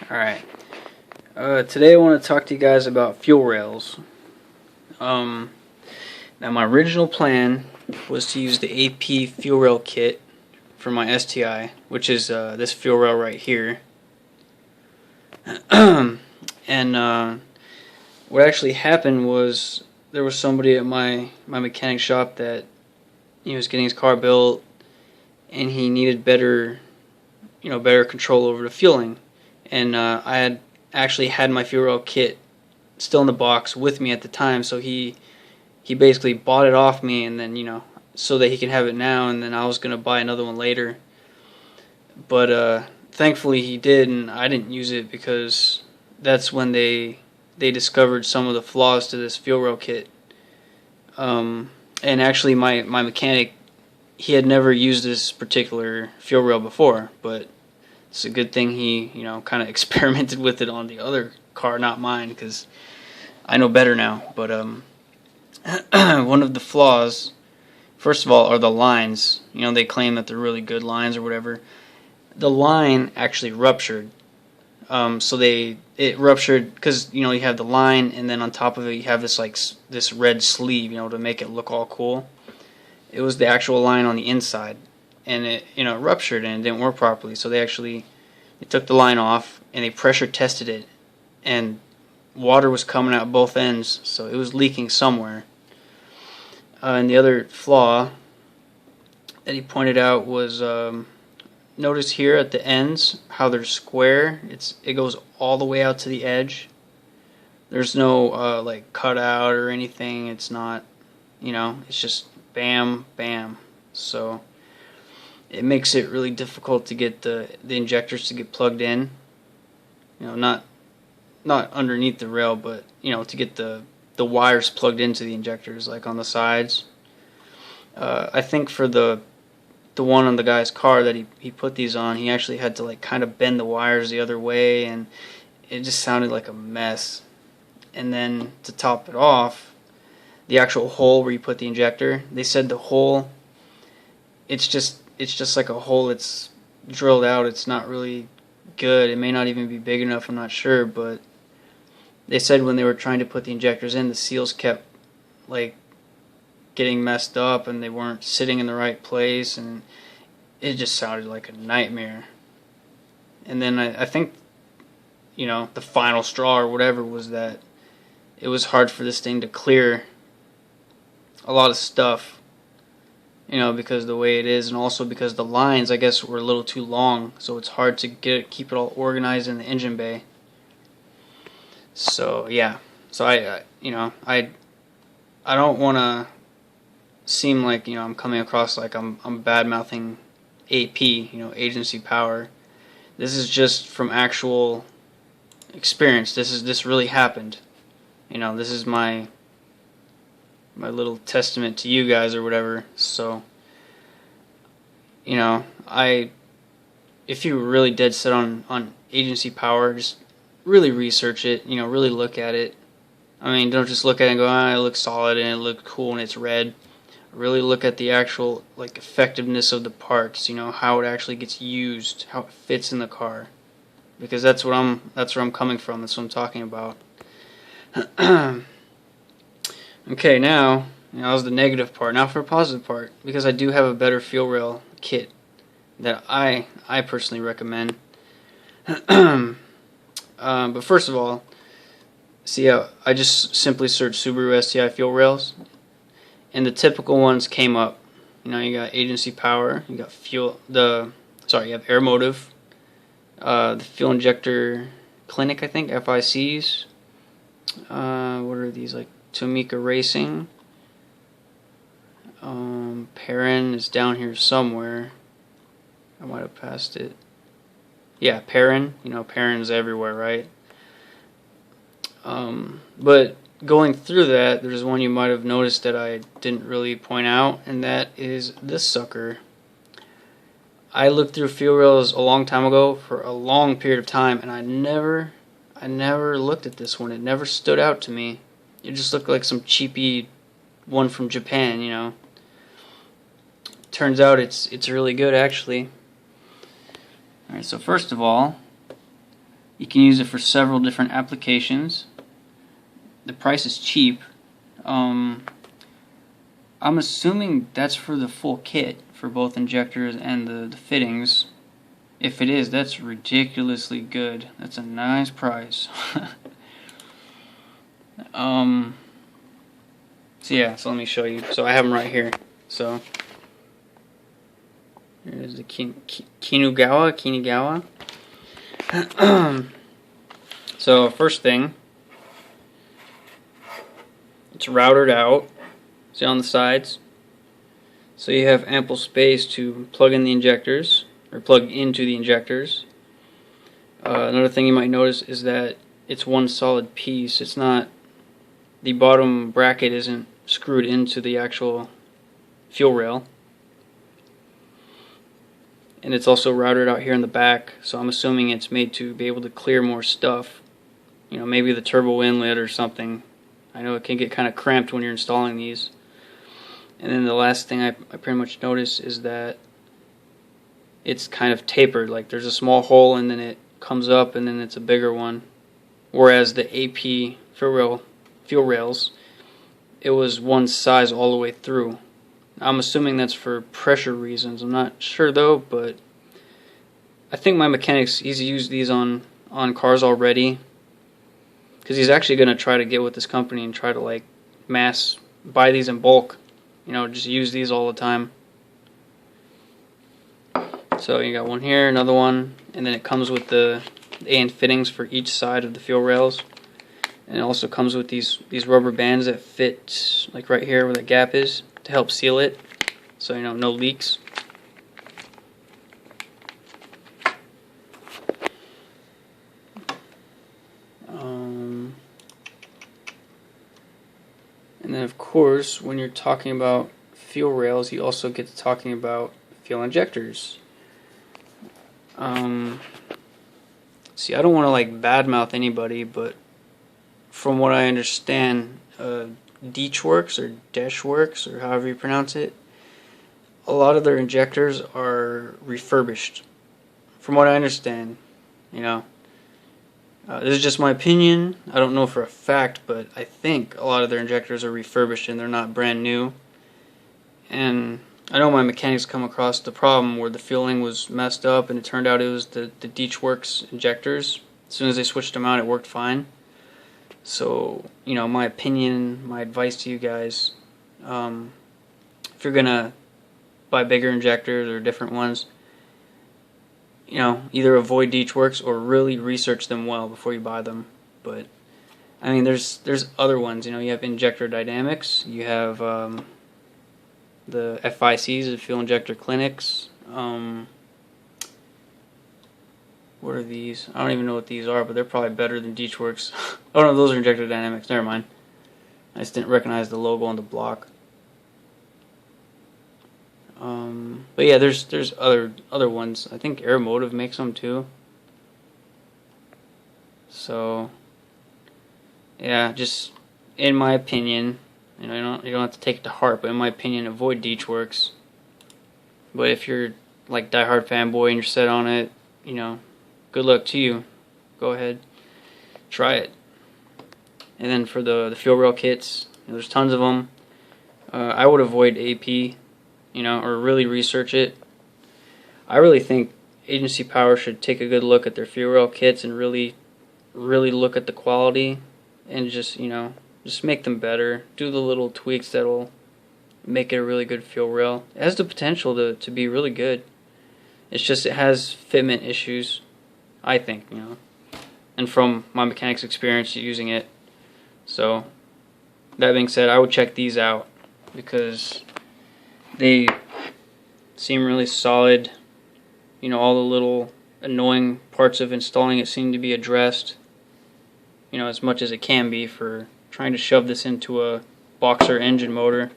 Alright, today I want to talk to you guys about fuel rails. Now my original plan was to use the AP fuel rail kit for my STI, which is this fuel rail right here. And what actually happened was there was somebody at my mechanic shop that he was getting his car built, and he needed better control over the fueling. And I had actually had my fuel rail kit still in the box with me at the time, so he basically bought it off me, and then so that he can have it now, and then I was gonna buy another one later. But thankfully he did, and I didn't use it because that's when they discovered some of the flaws to this fuel rail kit. And actually my mechanic, he had never used this particular fuel rail before, but it's a good thing he, kind of experimented with it on the other car, not mine, because I know better now. But one of the flaws, first of all, are the lines. They claim that they're really good lines or whatever. The line actually ruptured. So it ruptured because you have the line, and then on top of it you have this red sleeve, to make it look all cool. It was the actual line on the inside, and it ruptured and it didn't work properly. So they took the line off and they pressure tested it, and water was coming out both ends, so it was leaking somewhere. And the other flaw that he pointed out was, notice here at the ends how they're square. It goes all the way out to the edge. There's no like cutout or anything. It's not, it's just bam, bam. So it makes it really difficult to get the injectors to get plugged in. Not underneath the rail, but to get the wires plugged into the injectors, like on the sides. I think for the one on the guy's car that he put these on, he actually had to kind of bend the wires the other way, and it just sounded like a mess. And then to top it off, the actual hole where you put the injector, they said the hole, it's just like a hole that's drilled out. It's not really good. It may not even be big enough, I'm not sure, but they said when they were trying to put the injectors in, the seals kept getting messed up, and they weren't sitting in the right place, and it just sounded like a nightmare. And then I think the final straw or whatever was that it was hard for this thing to clear a lot of stuff, because of the way it is, and also because the lines, I guess, were a little too long, so it's hard to keep it all organized in the engine bay. So yeah, so I don't want to seem like I'm coming across like I'm bad mouthing AP, agency power. This is just from actual experience. This really happened. This is my little testament to you guys or whatever. So if you were really dead set on agency power, just really research it. Really look at it. I mean, don't just look at it and go, it looks solid and it looks cool and it's red. Really look at the actual effectiveness of the parts, how it actually gets used, how it fits in the car, because that's where I'm coming from. That's what I'm talking about. Okay, now that was the negative part. Now for a positive part, because I do have a better fuel rail kit that I personally recommend. But first of all, see how I just simply searched Subaru STI fuel rails, and the typical ones came up. You got agency power, you got you have air motive, the fuel injector clinic, I think, FICs. What are these, Tomica Racing? Perrin is down here somewhere. I might have passed it. Yeah, Perrin. Perrin's everywhere, right? But going through that, there's one you might have noticed that I didn't really point out, and that is this sucker. I looked through fuel rails a long time ago for a long period of time, and I never looked at this one. It never stood out to me. It just looked like some cheapy one from Japan, Turns out it's really good, actually. Alright, so first of all, You can use it for several different applications. The price is cheap. I'm assuming that's for the full kit for both injectors and the fittings. If it is, that's ridiculously good. That's a nice price. So yeah, so let me show you. So I have them right here. So here's the Kinugawa. So first thing, it's routed out. See on the sides. So you have ample space to plug in the injectors, or plug into the injectors. Another thing you might notice is that it's one solid piece. It's not, the bottom bracket isn't screwed into the actual fuel rail. And it's also routed out here in the back, so I'm assuming it's made to be able to clear more stuff. You know, maybe the turbo inlet or something. I know it can get kind of cramped when you're installing these. And then the last thing I pretty much noticed is that it's kind of tapered. Like there's a small hole and then it comes up and then it's a bigger one. Whereas the AP fuel rails, it was one size all the way through. I'm assuming that's for pressure reasons. I'm not sure though, but I think my mechanic's, he's used these on cars already, because he's actually going to try to get with this company and try to like buy these in bulk. You know, just use these all the time. So you got one here, another one, and then it comes with the and fittings for each side of the fuel rails. And it also comes with these rubber bands that fit like right here where the gap is to help seal it, so you know, no leaks. And then of course, when you're talking about fuel rails, you also get to talking about fuel injectors. See, I don't want to like badmouth anybody, but from what I understand, Dechworks or Deshworks or however you pronounce it, a lot of their injectors are refurbished. From what I understand, you know. This is just my opinion. I don't know for a fact, but I think a lot of their injectors are refurbished and they're not brand new. And I know my mechanics come across the problem where the fueling was messed up and it turned out it was the Dechworks injectors. As soon as they switched them out, it worked fine. So, you know, my opinion, my advice to you guys, if you're going to buy bigger injectors or different ones, you know, either avoid Dechworks or really research them well before you buy them. But I mean, there's other ones. You know, you have Injector Dynamics, you have the FICs, the Fuel Injector Clinics. What are these? I don't even know what these are, but they're probably better than Dechworks. Oh no, those are Injector Dynamics. Never mind. I just didn't recognize the logo on the block. But yeah, there's other ones. I think Aeromotive makes them too. So yeah, just in my opinion, you know, you don't have to take it to heart, but in my opinion, avoid Dechworks. But if you're like diehard fanboy and you're set on it, you know, good luck to you. Go ahead, try it. And then for the fuel rail kits, you know, there's tons of them. I would avoid AP. You know, or really research it. I really think Agency Power should take a good look at their fuel rail kits and really look at the quality and just, you know, just make them better. Do the little tweaks that'll make it a really good fuel rail. It has the potential to be really good. It's just it has fitment issues, I think, you know, and from my mechanic's experience using it. So that being said, I would check these out because they seem really solid. You know, all the little annoying parts of installing it seem to be addressed, you know, as much as it can be for trying to shove this into a boxer engine motor.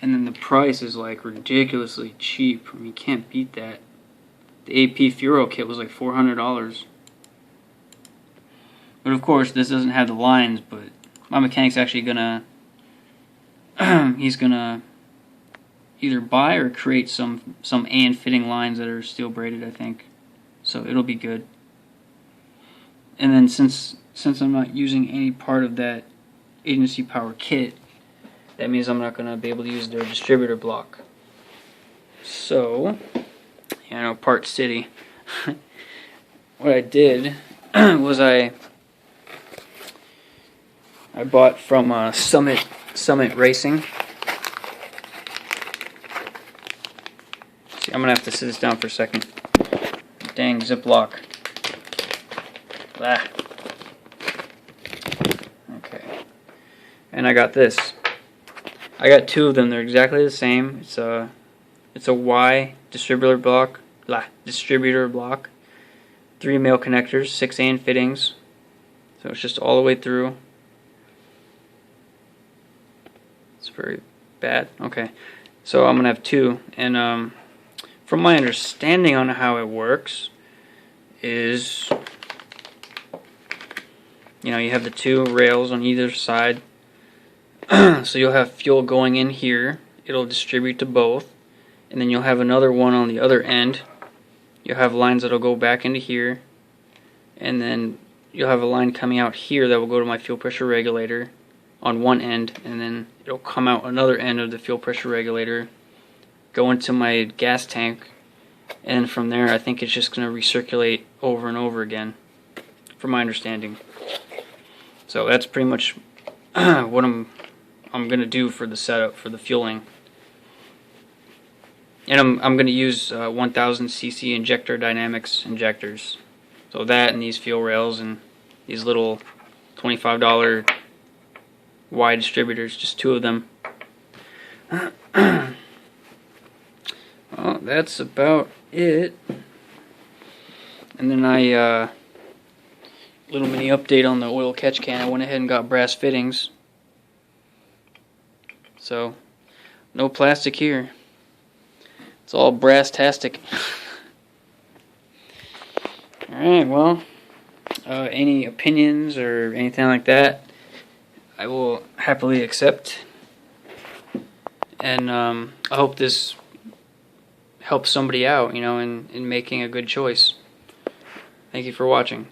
And then the price is like ridiculously cheap. I mean, you can't beat that. The AP Furo kit was like $400. But of course, this doesn't have the lines, but my mechanic's actually gonna he's gonna either buy or create some and fitting lines that are steel braided, I think. So it'll be good. And then since I'm not using any part of that agency power kit, that means I'm not going to be able to use their distributor block. So, you know, Part City. What I did was I bought from Summit Racing. See, I'm gonna have to sit this down for a second. Dang Ziploc. Ah. Okay. And I got this. I got two of them. They're exactly the same. It's a Y distributor block. 3 male connectors, 6 AN fittings. So it's just all the way through. It's very bad. Okay. So I'm gonna have two, and from my understanding on how it works is, you know, you have the two rails on either side. So you'll have fuel going in here. It'll distribute to both. And then you'll have another one on the other end. You'll have lines that'll go back into here. And then you'll have a line coming out here that will go to my fuel pressure regulator on one end. And then it'll come out another end of the fuel pressure regulator, go into my gas tank. And from there, I think it's just going to recirculate over and over again, from my understanding. So that's pretty much what I'm going to do for the setup for the fueling. And I'm going to use 1000 cc injector dynamics injectors. So that and these fuel rails and these little $25 Y distributors, just two of them. Well, that's about it. And then little mini update on the oil catch can. I went ahead and got brass fittings. So, no plastic here. It's all brass-tastic. Alright, well, any opinions or anything like that, I will happily accept. And I hope this helps somebody out, you know, in making a good choice. Thank you for watching.